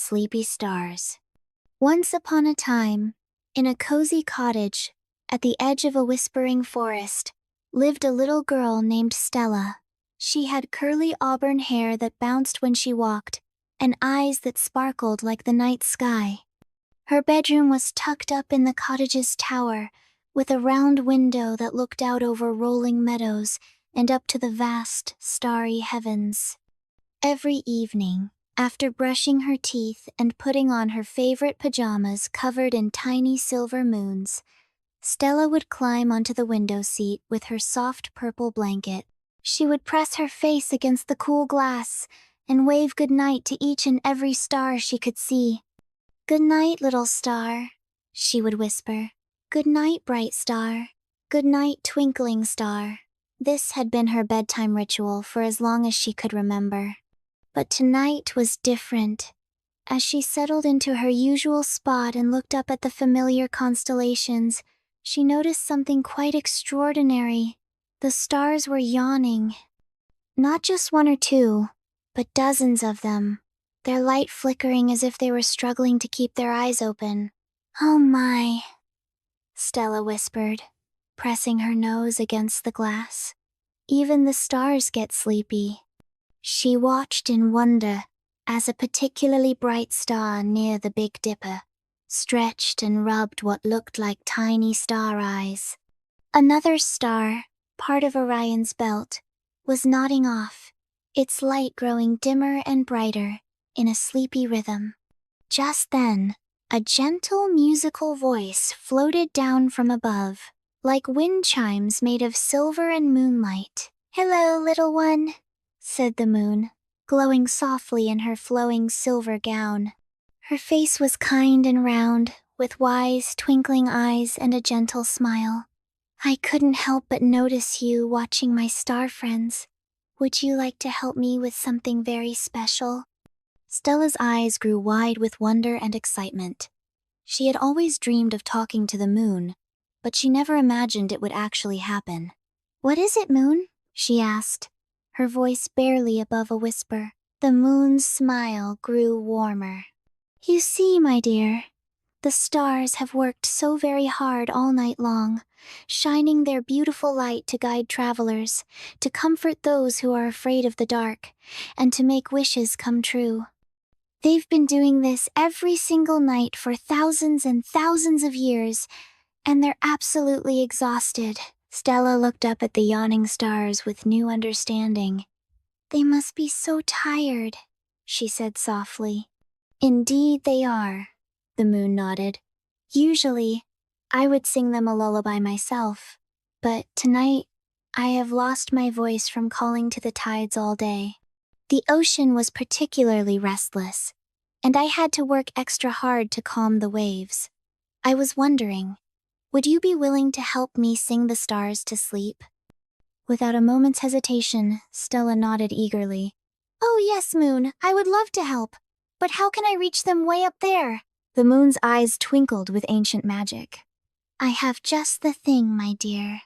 sleepy stars. Once upon a time, in a cozy cottage, at the edge of a whispering forest, lived a little girl named Stella. She had curly auburn hair that bounced when she walked, and eyes that sparkled like the night sky. Her bedroom was tucked up in the cottage's tower, with a round window that looked out over rolling meadows and up to the vast, starry heavens. Every evening, after brushing her teeth and putting on her favorite pajamas covered in tiny silver moons, Stella would climb onto the window seat with her soft purple blanket. She would press her face against the cool glass and wave goodnight to each and every star she could see. "Good night, little star," she would whisper. "Good night, bright star. Good night, twinkling star." This had been her bedtime ritual for as long as she could remember. But tonight was different. As she settled into her usual spot and looked up at the familiar constellations, she noticed something quite extraordinary. The stars were yawning. Not just one or two, but dozens of them, their light flickering as if they were struggling to keep their eyes open. "Oh my," Stella whispered, pressing her nose against the glass. "Even the stars get sleepy." She watched in wonder as a particularly bright star near the Big Dipper stretched and rubbed what looked like tiny star eyes. Another star, part of Orion's belt, was nodding off, its light growing dimmer and brighter in a sleepy rhythm. Just then, a gentle musical voice floated down from above, like wind chimes made of silver and moonlight. "Hello, little one," said the moon, glowing softly in her flowing silver gown. Her face was kind and round, with wise, twinkling eyes and a gentle smile. "I couldn't help but notice you watching my star friends. Would you like to help me with something very special?" Stella's eyes grew wide with wonder and excitement. She had always dreamed of talking to the moon, but she never imagined it would actually happen. "What is it, Moon?" she asked, her voice barely above a whisper. The moon's smile grew warmer. "You see, my dear, the stars have worked so very hard all night long, shining their beautiful light to guide travelers, to comfort those who are afraid of the dark, and to make wishes come true. They've been doing this every single night for thousands and thousands of years, and they're absolutely exhausted." Stella looked up at the yawning stars with new understanding. "They must be so tired," she said softly. "Indeed they are," the moon nodded. "Usually, I would sing them a lullaby myself, but tonight, I have lost my voice from calling to the tides all day. The ocean was particularly restless, and I had to work extra hard to calm the waves. I was wondering, would you be willing to help me sing the stars to sleep?" Without a moment's hesitation, Stella nodded eagerly. "Oh yes, Moon, I would love to help. But how can I reach them way up there?" The moon's eyes twinkled with ancient magic. "I have just the thing, my dear."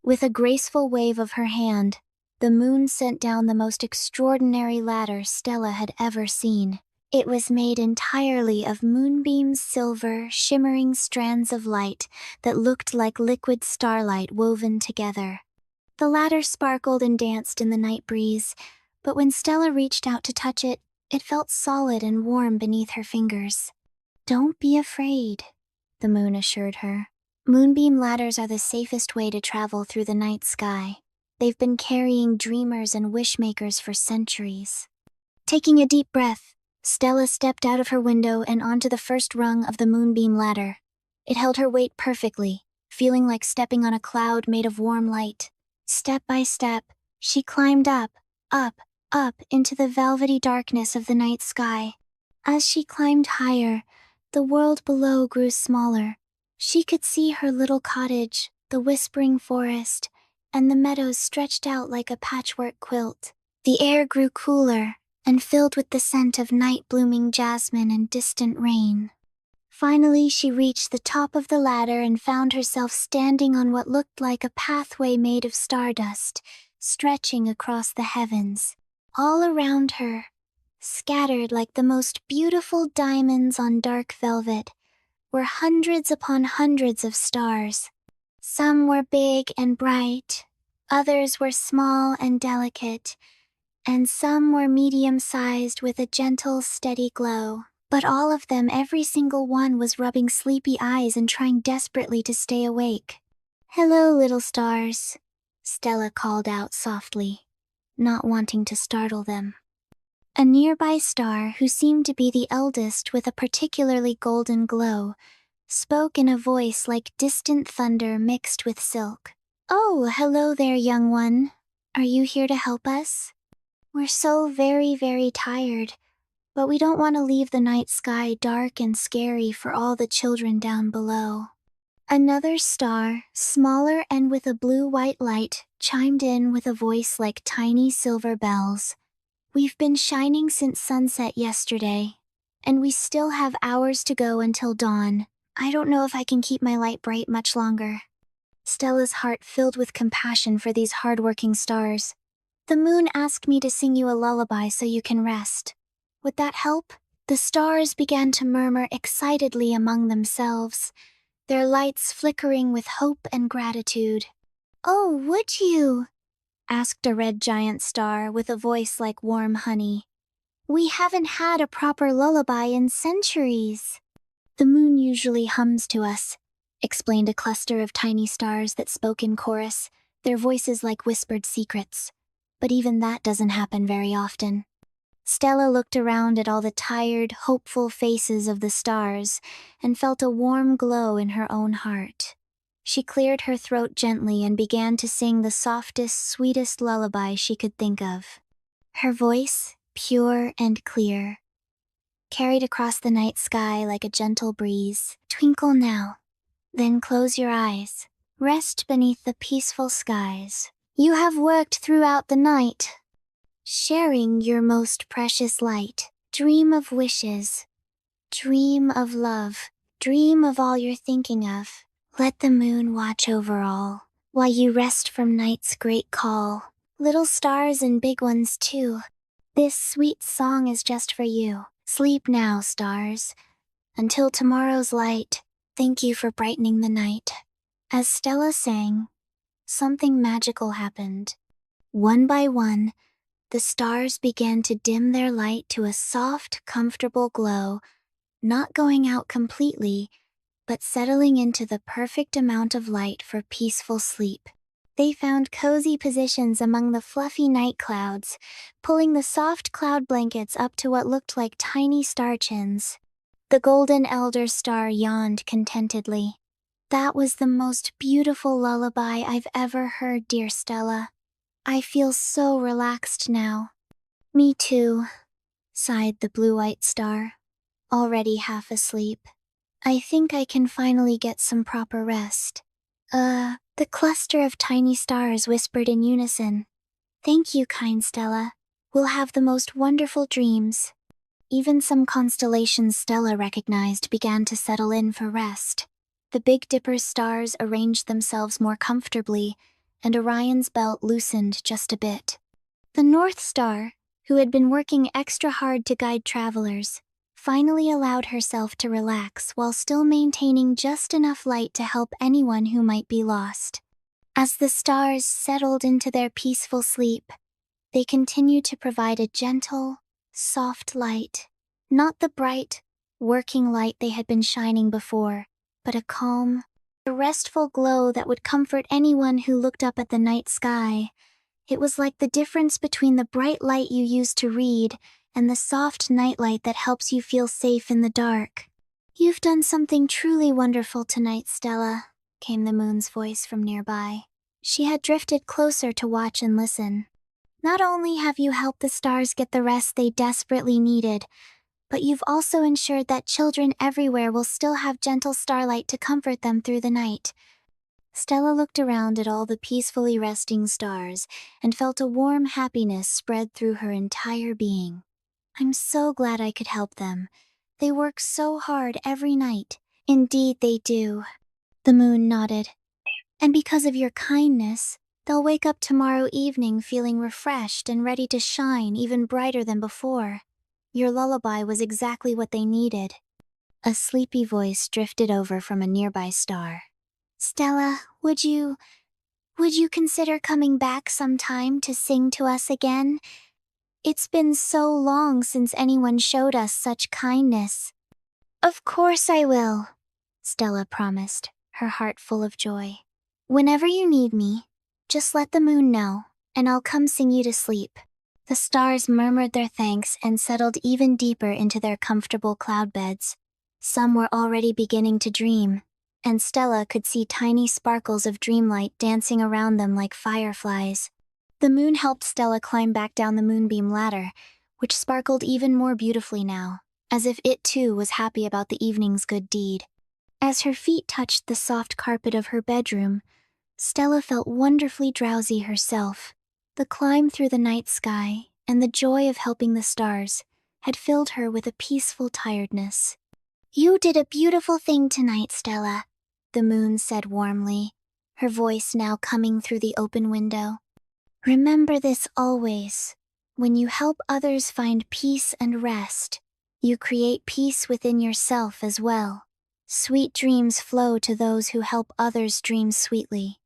With a graceful wave of her hand, the moon sent down the most extraordinary ladder Stella had ever seen. It was made entirely of moonbeams, silver, shimmering strands of light that looked like liquid starlight woven together. The ladder sparkled and danced in the night breeze, but when Stella reached out to touch it, it felt solid and warm beneath her fingers. "Don't be afraid," the moon assured her. "Moonbeam ladders are the safest way to travel through the night sky. They've been carrying dreamers and wishmakers for centuries." Taking a deep breath, Stella stepped out of her window and onto the first rung of the moonbeam ladder. It held her weight perfectly, feeling like stepping on a cloud made of warm light. Step by step, she climbed up, up into the velvety darkness of the night sky. As she climbed higher, the world below grew smaller. She could see her little cottage, the whispering forest, and the meadows stretched out like a patchwork quilt. The air grew cooler and filled with the scent of night-blooming jasmine and distant rain. Finally, she reached the top of the ladder and found herself standing on what looked like a pathway made of stardust, stretching across the heavens. All around her, Scattered like the most beautiful diamonds on dark velvet were hundreds upon hundreds of stars. Some were big and bright, others were small and delicate, and some were medium-sized with a gentle, steady glow. But all of them, every single one, was rubbing sleepy eyes and trying desperately to stay awake. "Hello, little stars," Stella called out softly, not wanting to startle them. A nearby star, who seemed to be the eldest with a particularly golden glow, spoke in a voice like distant thunder mixed with silk. "Oh, hello there, young one. Are you here to help us? We're so very, very tired, but we don't want to leave the night sky dark and scary for all the children down below." Another star, smaller and with a blue-white light, chimed in with a voice like tiny silver bells. "We've been shining since sunset yesterday, and we still have hours to go until dawn. I don't know if I can keep my light bright much longer." Stella's heart filled with compassion for these hardworking stars. "The moon asked me to sing you a lullaby so you can rest. Would that help?" The stars began to murmur excitedly among themselves, their lights flickering with hope and gratitude. "Oh, would you?" asked a red giant star with a voice like warm honey. "We haven't had a proper lullaby in centuries." "The moon usually hums to us," explained a cluster of tiny stars that spoke in chorus, their voices like whispered secrets. "But even that doesn't happen very often." Stella looked around at all the tired, hopeful faces of the stars and felt a warm glow in her own heart. She cleared her throat gently and began to sing the softest, sweetest lullaby she could think of. Her voice, pure and clear, carried across the night sky like a gentle breeze. "Twinkle now, then close your eyes. Rest beneath the peaceful skies. You have worked throughout the night, sharing your most precious light. Dream of wishes, dream of love, dream of all you're thinking of. Let the moon watch over all, while you rest from night's great call. Little stars and big ones too, this sweet song is just for you. Sleep now, stars, until tomorrow's light. Thank you for brightening the night." As Stella sang, something magical happened. One by one, the stars began to dim their light to a soft, comfortable glow, not going out completely, but settling into the perfect amount of light for peaceful sleep. They found cozy positions among the fluffy night clouds, pulling the soft cloud blankets up to what looked like tiny star chins. The golden elder star yawned contentedly. "That was the most beautiful lullaby I've ever heard, dear Stella. I feel so relaxed now." "Me too," sighed the blue-white star, already half asleep. "I think I can finally get some proper rest." The cluster of tiny stars whispered in unison. "Thank you, kind Stella. We'll have the most wonderful dreams." Even some constellations Stella recognized began to settle in for rest. The Big Dipper's stars arranged themselves more comfortably, and Orion's belt loosened just a bit. The North Star, who had been working extra hard to guide travelers, finally allowed herself to relax while still maintaining just enough light to help anyone who might be lost. As the stars settled into their peaceful sleep, they continued to provide a gentle, soft light. Not the bright, working light they had been shining before, but a calm, a restful glow that would comfort anyone who looked up at the night sky. It was like the difference between the bright light you use to read and the soft nightlight that helps you feel safe in the dark. "You've done something truly wonderful tonight, Stella," came the moon's voice from nearby. She had drifted closer to watch and listen. "Not only have you helped the stars get the rest they desperately needed, but you've also ensured that children everywhere will still have gentle starlight to comfort them through the night." Stella looked around at all the peacefully resting stars and felt a warm happiness spread through her entire being. "I'm so glad I could help them. They work so hard every night." "Indeed they do," the moon nodded. "And because of your kindness, they'll wake up tomorrow evening feeling refreshed and ready to shine even brighter than before." Your lullaby was exactly what they needed. A sleepy voice drifted over from a nearby star. Stella, would you consider coming back sometime to sing to us again? It's been so long since anyone showed us such kindness. Of course I will, Stella promised, her heart full of joy. Whenever you need me, just let the moon know, and I'll come sing you to sleep. The stars murmured their thanks and settled even deeper into their comfortable cloud beds. Some were already beginning to dream, and Stella could see tiny sparkles of dreamlight dancing around them like fireflies. The moon helped Stella climb back down the moonbeam ladder, which sparkled even more beautifully now, as if it too was happy about the evening's good deed. As her feet touched the soft carpet of her bedroom, Stella felt wonderfully drowsy herself. The climb through the night sky and the joy of helping the stars had filled her with a peaceful tiredness. You did a beautiful thing tonight, Stella, the moon said warmly, her voice now coming through the open window. Remember this always. When you help others find peace and rest, you create peace within yourself as well. Sweet dreams flow to those who help others dream sweetly.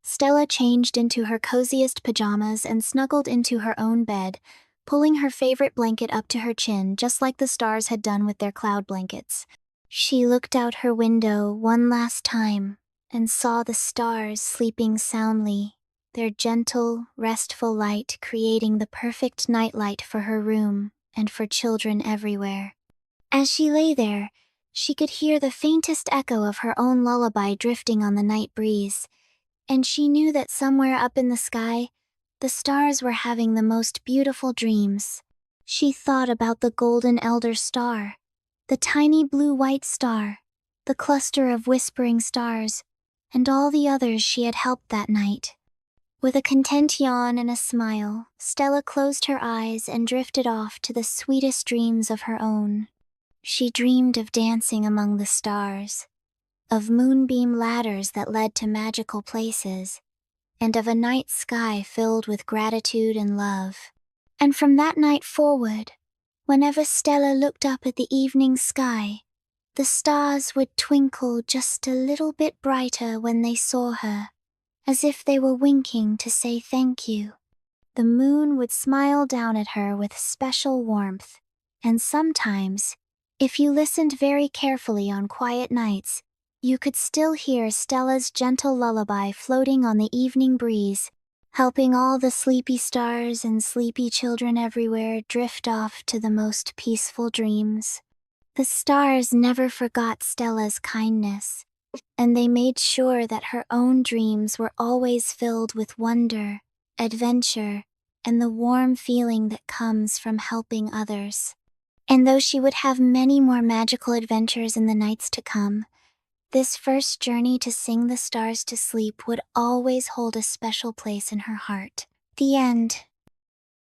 Stella changed into her coziest pajamas and snuggled into her own bed, pulling her favorite blanket up to her chin just like the stars had done with their cloud blankets. She looked out her window one last time and saw the stars sleeping soundly, their gentle, restful light creating the perfect nightlight for her room and for children everywhere. As she lay there, she could hear the faintest echo of her own lullaby drifting on the night breeze, and she knew that somewhere up in the sky, the stars were having the most beautiful dreams. She thought about the golden elder star, the tiny blue-white star, the cluster of whispering stars, and all the others she had helped that night. With a content yawn and a smile, Stella closed her eyes and drifted off to the sweetest dreams of her own. She dreamed of dancing among the stars, of moonbeam ladders that led to magical places, and of a night sky filled with gratitude and love. And from that night forward, whenever Stella looked up at the evening sky, the stars would twinkle just a little bit brighter when they saw her, as if they were winking to say thank you. The moon would smile down at her with special warmth, and sometimes, if you listened very carefully on quiet nights, you could still hear Stella's gentle lullaby floating on the evening breeze, helping all the sleepy stars and sleepy children everywhere drift off to the most peaceful dreams. The stars never forgot Stella's kindness, and they made sure that her own dreams were always filled with wonder, adventure, and the warm feeling that comes from helping others. And though she would have many more magical adventures in the nights to come, this first journey to sing the stars to sleep would always hold a special place in her heart. The end.